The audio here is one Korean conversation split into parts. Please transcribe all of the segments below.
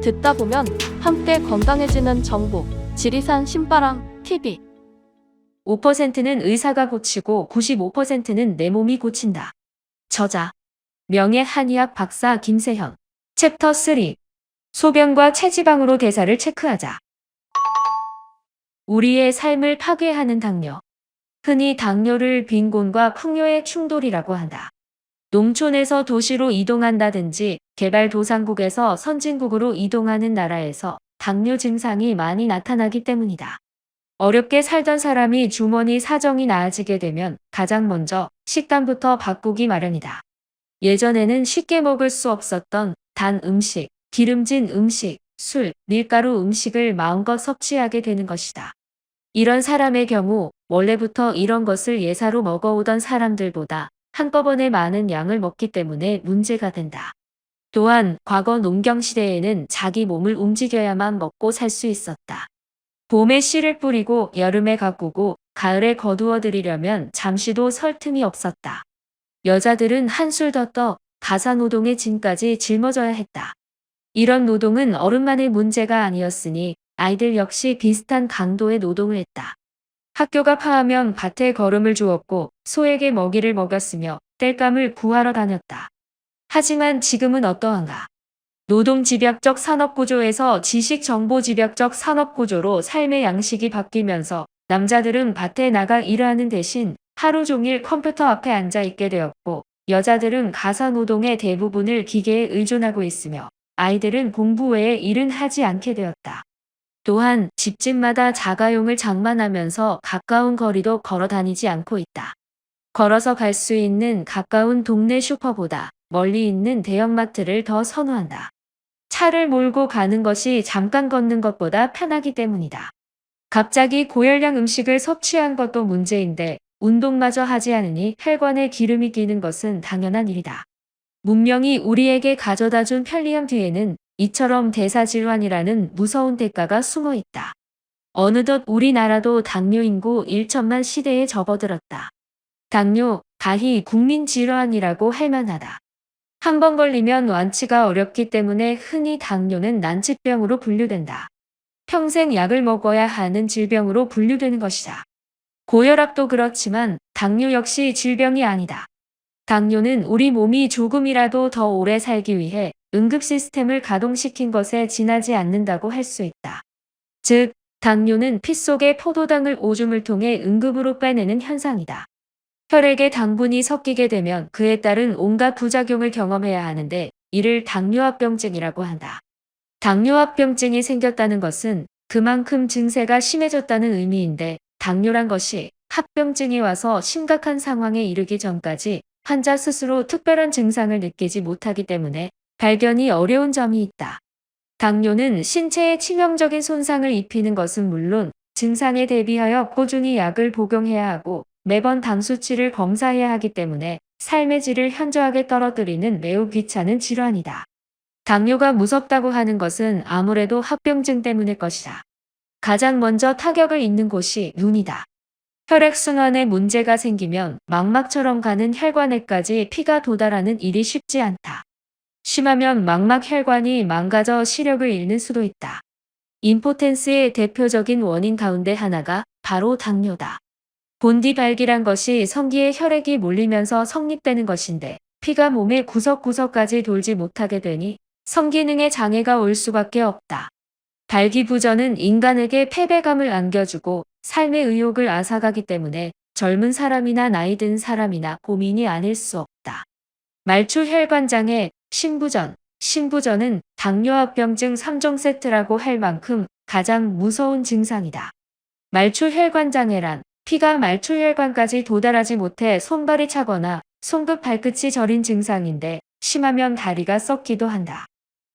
듣다 보면 함께 건강해지는 정보. 지리산 신바람 TV. 5%는 의사가 고치고 95%는 내 몸이 고친다. 저자 명예 한의학 박사 김세현. 챕터 3. 소변과 체지방으로 대사를 체크하자. 우리의 삶을 파괴하는 당뇨. 흔히 당뇨를 빈곤과 풍요의 충돌이라고 한다. 농촌에서 도시로 이동한다든지 개발도상국에서 선진국으로 이동하는 나라에서 당뇨 증상이 많이 나타나기 때문이다. 어렵게 살던 사람이 주머니 사정이 나아지게 되면 가장 먼저 식단부터 바꾸기 마련이다. 예전에는 쉽게 먹을 수 없었던 단 음식, 기름진 음식, 술, 밀가루 음식을 마음껏 섭취하게 되는 것이다. 이런 사람의 경우 원래부터 이런 것을 예사로 먹어오던 사람들보다 한꺼번에 많은 양을 먹기 때문에 문제가 된다. 또한 과거 농경시대에는 자기 몸을 움직여야만 먹고 살 수 있었다. 봄에 씨를 뿌리고 여름에 가꾸고 가을에 거두어 들이려면 잠시도 설 틈이 없었다. 여자들은 한술 더 떠 가사노동의 진까지 짊어져야 했다. 이런 노동은 어른만의 문제가 아니었으니 아이들 역시 비슷한 강도의 노동을 했다. 학교가 파하면 밭에 거름을 주었고 소에게 먹이를 먹였으며 땔감을 구하러 다녔다. 하지만 지금은 어떠한가? 노동집약적 산업구조에서 지식정보집약적 산업구조로 삶의 양식이 바뀌면서 남자들은 밭에 나가 일하는 대신 하루 종일 컴퓨터 앞에 앉아 있게 되었고 여자들은 가사노동의 대부분을 기계에 의존하고 있으며 아이들은 공부 외에 일은 하지 않게 되었다. 또한 집집마다 자가용을 장만하면서 가까운 거리도 걸어 다니지 않고 있다. 걸어서 갈 수 있는 가까운 동네 슈퍼보다 멀리 있는 대형마트를 더 선호한다. 차를 몰고 가는 것이 잠깐 걷는 것보다 편하기 때문이다. 갑자기 고열량 음식을 섭취한 것도 문제인데 운동마저 하지 않으니 혈관에 기름이 끼는 것은 당연한 일이다. 문명이 우리에게 가져다 준 편리함 뒤에는 이처럼 대사질환이라는 무서운 대가가 숨어 있다. 어느덧 우리나라도 당뇨 인구 1천만 시대에 접어들었다. 당뇨, 다희 국민질환이라고 할 만하다. 한 번 걸리면 완치가 어렵기 때문에 흔히 당뇨는 난치병으로 분류된다. 평생 약을 먹어야 하는 질병으로 분류되는 것이다. 고혈압도 그렇지만 당뇨 역시 질병이 아니다. 당뇨는 우리 몸이 조금이라도 더 오래 살기 위해 응급 시스템을 가동시킨 것에 지나지 않는다고 할 수 있다. 즉, 당뇨는 피 속의 포도당을 오줌을 통해 응급으로 빼내는 현상이다. 혈액에 당분이 섞이게 되면 그에 따른 온갖 부작용을 경험해야 하는데 이를 당뇨합병증이라고 한다. 당뇨합병증이 생겼다는 것은 그만큼 증세가 심해졌다는 의미인데 당뇨란 것이 합병증이 와서 심각한 상황에 이르기 전까지 환자 스스로 특별한 증상을 느끼지 못하기 때문에 발견이 어려운 점이 있다. 당뇨는 신체에 치명적인 손상을 입히는 것은 물론 증상에 대비하여 꾸준히 약을 복용해야 하고 매번 당 수치를 검사해야 하기 때문에 삶의 질을 현저하게 떨어뜨리는 매우 귀찮은 질환이다. 당뇨가 무섭다고 하는 것은 아무래도 합병증 때문일 것이다. 가장 먼저 타격을 입는 곳이 눈이다. 혈액순환에 문제가 생기면 망막처럼 가는 혈관에까지 피가 도달하는 일이 쉽지 않다. 심하면 망막혈관이 망가져 시력을 잃는 수도 있다. 임포텐스의 대표적인 원인 가운데 하나가 바로 당뇨다. 본디발기란 것이 성기에 혈액이 몰리면서 성립되는 것인데 피가 몸의 구석구석까지 돌지 못하게 되니 성기능에 장애가 올 수밖에 없다. 발기부전은 인간에게 패배감을 안겨주고 삶의 의욕을 앗아가기 때문에 젊은 사람이나 나이 든 사람이나 고민이 아닐 수 없다. 말초혈관장애, 신부전. 신부전은 당뇨합병증 3종 세트라고 할 만큼 가장 무서운 증상이다. 말초혈관장애란 피가 말초혈관까지 도달하지 못해 손발이 차거나 손끝 발끝이 저린 증상인데 심하면 다리가 썩기도 한다.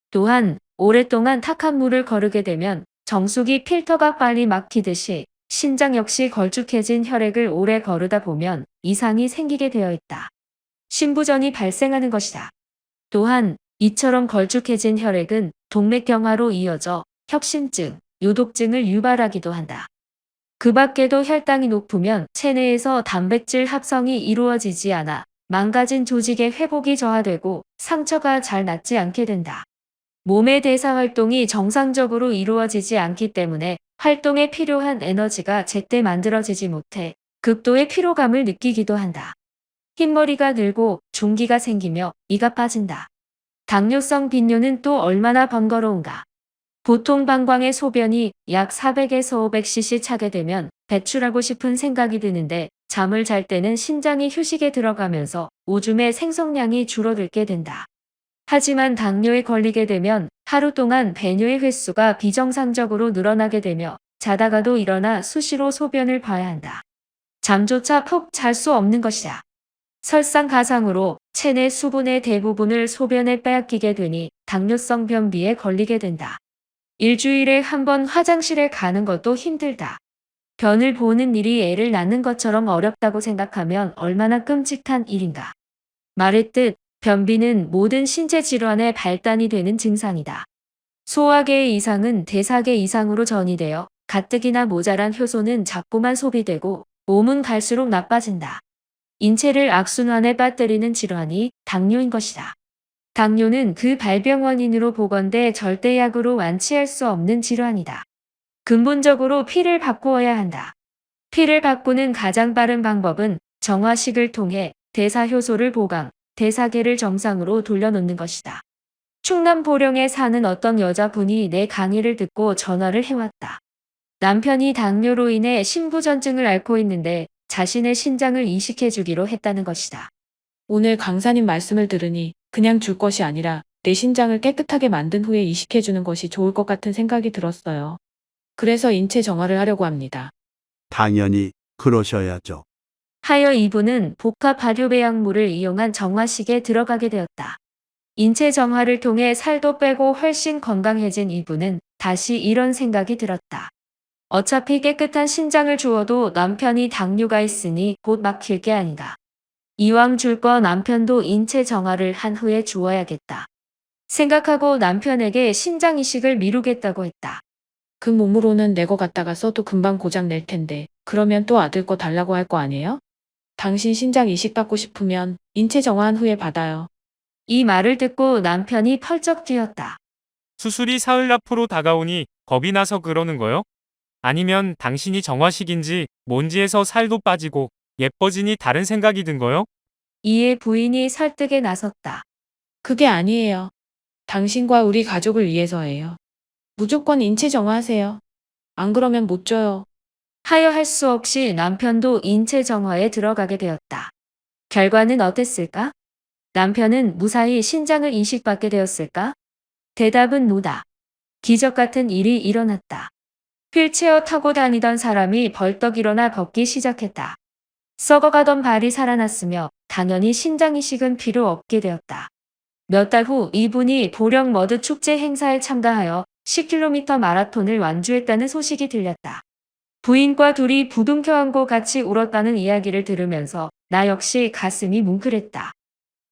또한 오랫동안 탁한 물을 거르게 되면 정수기 필터가 빨리 막히듯이 신장 역시 걸쭉해진 혈액을 오래 거르다 보면 이상이 생기게 되어 있다. 신부전이 발생하는 것이다. 또한 이처럼 걸쭉해진 혈액은 동맥경화로 이어져 협심증, 요독증을 유발하기도 한다. 그 밖에도 혈당이 높으면 체내에서 단백질 합성이 이루어지지 않아 망가진 조직의 회복이 저하되고 상처가 잘 낫지 않게 된다. 몸의 대사 활동이 정상적으로 이루어지지 않기 때문에 활동에 필요한 에너지가 제때 만들어지지 못해 극도의 피로감을 느끼기도 한다. 흰머리가 늘고 종기가 생기며 이가 빠진다. 당뇨성 빈뇨는 또 얼마나 번거로운가. 보통 방광의 소변이 약 400에서 500cc 차게 되면 배출하고 싶은 생각이 드는데 잠을 잘 때는 신장이 휴식에 들어가면서 오줌의 생성량이 줄어들게 된다. 하지만 당뇨에 걸리게 되면 하루 동안 배뇨의 횟수가 비정상적으로 늘어나게 되며 자다가도 일어나 수시로 소변을 봐야 한다. 잠조차 푹 잘 수 없는 것이다. 설상가상으로 체내 수분의 대부분을 소변에 빼앗기게 되니 당뇨성 변비에 걸리게 된다. 일주일에 한 번 화장실에 가는 것도 힘들다. 변을 보는 일이 애를 낳는 것처럼 어렵다고 생각하면 얼마나 끔찍한 일인가. 말했듯 변비는 모든 신체 질환의 발단이 되는 증상이다. 소화계의 이상은 대사계 이상으로 전이되어 가뜩이나 모자란 효소는 자꾸만 소비되고 몸은 갈수록 나빠진다. 인체를 악순환에 빠뜨리는 질환이 당뇨인 것이다. 당뇨는 그 발병 원인으로 보건대 절대약으로 완치할 수 없는 질환이다. 근본적으로 피를 바꾸어야 한다. 피를 바꾸는 가장 빠른 방법은 정화식을 통해 대사효소를 보강, 대사계를 정상으로 돌려놓는 것이다. 충남 보령에 사는 어떤 여자분이 내 강의를 듣고 전화를 해왔다. 남편이 당뇨로 인해 심부전증을 앓고 있는데 자신의 신장을 이식해주기로 했다는 것이다. 오늘 강사님 말씀을 들으니 그냥 줄 것이 아니라 내 신장을 깨끗하게 만든 후에 이식해주는 것이 좋을 것 같은 생각이 들었어요. 그래서 인체 정화를 하려고 합니다. 당연히 그러셔야죠. 하여 이분은 복합 발효배양물을 이용한 정화식에 들어가게 되었다. 인체 정화를 통해 살도 빼고 훨씬 건강해진 이분은 다시 이런 생각이 들었다. 어차피 깨끗한 신장을 주어도 남편이 당뇨가 있으니 곧 막힐 게 아닌가. 이왕 줄 거 남편도 인체 정화를 한 후에 주어야겠다. 생각하고 남편에게 신장 이식을 미루겠다고 했다. 그 몸으로는 내 거 갖다가 써도 금방 고장 낼 텐데 그러면 또 아들 거 달라고 할 거 아니에요? 당신 신장 이식 받고 싶으면 인체 정화한 후에 받아요. 이 말을 듣고 남편이 펄쩍 뛰었다. 수술이 사흘 앞으로 다가오니 겁이 나서 그러는 거요? 아니면 당신이 정화식인지 뭔지에서 살도 빠지고 예뻐지니 다른 생각이 든 거요? 이에 부인이 설득에 나섰다. 그게 아니에요. 당신과 우리 가족을 위해서예요. 무조건 인체 정화하세요. 안 그러면 못 줘요. 하여 할 수 없이 남편도 인체 정화에 들어가게 되었다. 결과는 어땠을까? 남편은 무사히 신장을 이식받게 되었을까? 대답은 노다. 기적 같은 일이 일어났다. 휠체어 타고 다니던 사람이 벌떡 일어나 걷기 시작했다. 썩어가던 발이 살아났으며 당연히 신장 이식은 필요 없게 되었다. 몇 달 후 이분이 보령 머드 축제 행사에 참가하여 10km 마라톤을 완주했다는 소식이 들렸다. 부인과 둘이 부둥켜 안고 같이 울었다는 이야기를 들으면서 나 역시 가슴이 뭉클했다.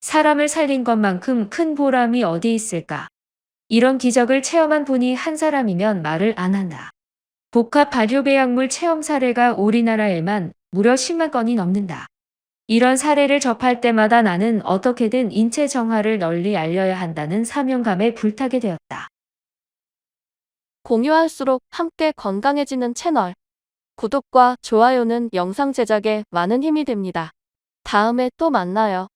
사람을 살린 것만큼 큰 보람이 어디 있을까? 이런 기적을 체험한 분이 한 사람이면 말을 안 한다. 복합 발효배양물 체험 사례가 우리나라에만 무려 10만 건이 넘는다. 이런 사례를 접할 때마다 나는 어떻게든 인체 정화를 널리 알려야 한다는 사명감에 불타게 되었다. 공유할수록 함께 건강해지는 채널. 구독과 좋아요는 영상 제작에 많은 힘이 됩니다. 다음에 또 만나요.